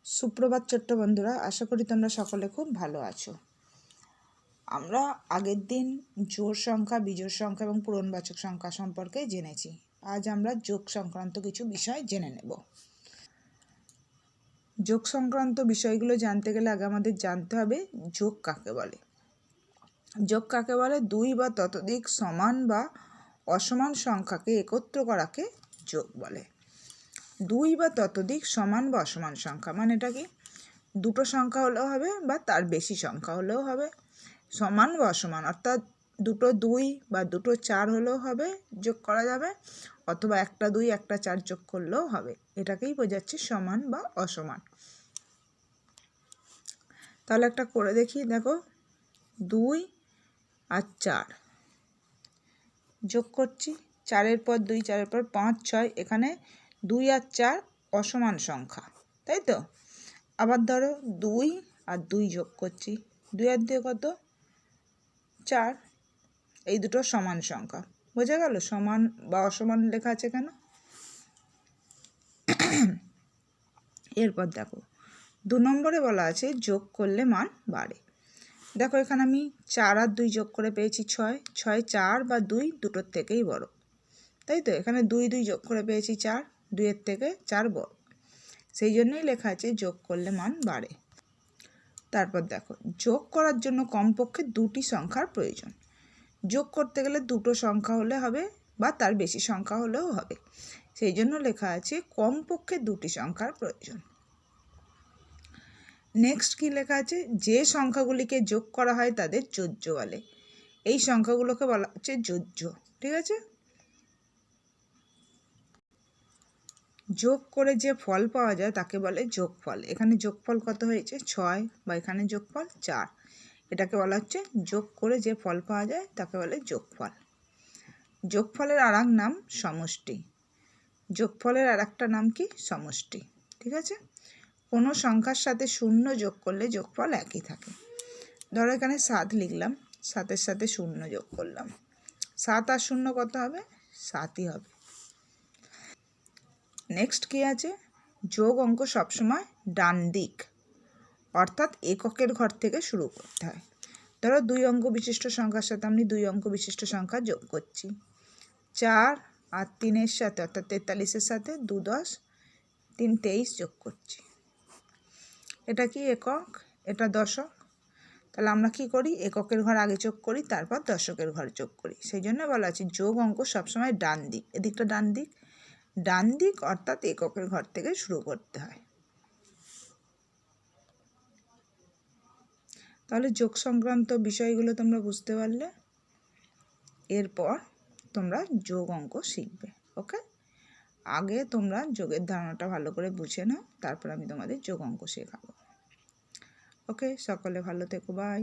সুপ্রভাত ছোট্ট বন্ধুরা, আশা করি তোমরা সকলে খুব ভালো আছো। আমরা আগের দিন জোড় সংখ্যা, বিজোড় সংখ্যা এবং পূরণবাচক সংখ্যা সম্পর্কে জেনেছি। আজ আমরা যোগ সংক্রান্ত কিছু বিষয় জেনে নেব। যোগ সংক্রান্ত বিষয়গুলো জানতে গেলে আগে আমাদের জানতে হবে যোগ কাকে বলে। যোগ কাকে বলে? দুই বা ততোধিক সমান বা অসমান সংখ্যাকে একত্র করাকে যোগ বলে। দুই বা ততোধিক সমান বা অসমান সংখ্যা মানে এটা কি? দুটো সংখ্যা হলেও হবে বা তার বেশি সংখ্যা হলেও হবে, সমান বা অসমান অর্থাৎ দুটো দুই বা দুটো চার হলেও হবে, যোগ করা যাবে, অথবা একটা দুই একটা চার যোগ করলেও হবে। এটাকেই বোঝাচ্ছে সমান বা অসমান। তাহলে একটা করে দেখি, দেখো, দুই আর চার যোগ করছি, চারের পর দুই, চারের পর পাঁচ, ছয়, এখানে দুই আর চার অসমান সংখ্যা, তাই তো? আবার ধরো দুই আর দুই যোগ করছি, দুই আর দুই কত? চার। এই দুটো সমান সংখ্যা, বোঝা গেল সমান বা অসমান লেখা আছে কেন। এরপর দেখো, 2 নম্বরে বলা আছে যোগ করলে মান বাড়ে। দেখো এখানে আমি 4 আর 2 যোগ করে পেয়েছি 6, 6 4 বা 2 দুটোর থেকেই বড়, তাই তো? এখানে 2 2 যোগ করে পেয়েছি 4, 2 এর থেকে 4 বড়, সেই জন্যই লেখা আছে যোগ করলে মান বাড়ে। তারপর দেখো, যোগ করার জন্য কমপক্ষে দুটি সংখ্যার প্রয়োজন। যোগ করতে গেলে দুটো সংখ্যা হলে হবে বা তার বেশি সংখ্যা হলেও হবে, সেই জন্য লেখা আছে কমপক্ষে দুটি সংখ্যার প্রয়োজন। নেক্সট কি লেখা আছে? যে সংখ্যাগুলিকে যোগ করা হয় তাদের যোজ্য বলে। এই সংখ্যাগুলোকে বলা হচ্ছে যোজ্য, ঠিক আছে? যোগ করে যে ফল পাওয়া যায় তাকে বলে যোগফল। এখানে যোগফল কত হয়েছে? 6, বা এখানে যোগফল 4। এটাকে বলা হচ্ছে যোগ করে যে ফল পাওয়া যায় তাকে বলে যোগফল। যোগফলের আর এক নাম সমষ্টি। যোগফলের আর একটা নাম কি? সমষ্টি, ঠিক আছে? কোনো সংখ্যার সাথে শূন্য যোগ করলে যোগফল একই থাকে। ধরো এখানে 7 লিখলাম, 7-এর সাথে শূন্য যোগ করলাম, 7 আর শূন্য কত হবে? 7ই হবে। নেক্সট কি আছে? যোগ অঙ্ক সবসময় ডান দিক অর্থাৎ এককের ঘর থেকে শুরু করতে হয়। ধরো 2 অঙ্ক বিশিষ্ট সংখ্যার সাথে আমি 2 অঙ্ক বিশিষ্ট সংখ্যা যোগ করছি, 4 আর 3-এর সাথে অর্থাৎ 43-এর সাথে 2 10, 3 23 যোগ করছি। এটা কি একক, এটা দশক। তাহলে আমরা কি করি? এককের ঘর আগে যোগ করি, তারপর দশকের ঘর যোগ করি। সেই জন্য বলা আছে যোগ অঙ্ক সবসময় ডান দিক। এদিকটা ডান দিক, ডান দিক অর্থাৎ এককের ঘর থেকে শুরু করতে হয়। তাহলে যোগ সংক্রান্ত বিষয়গুলো তোমরা বুঝতে পারলে। এরপর তোমরা যোগ অঙ্ক শিখবে। ওকে, আগে তোমরা যোগের ধারণাটা ভালো করে বুঝে নাও, তারপর আমি তোমাদের যোগ অঙ্ক শেখাবো। ওকে, সকলে ভালো থেকো, বাই।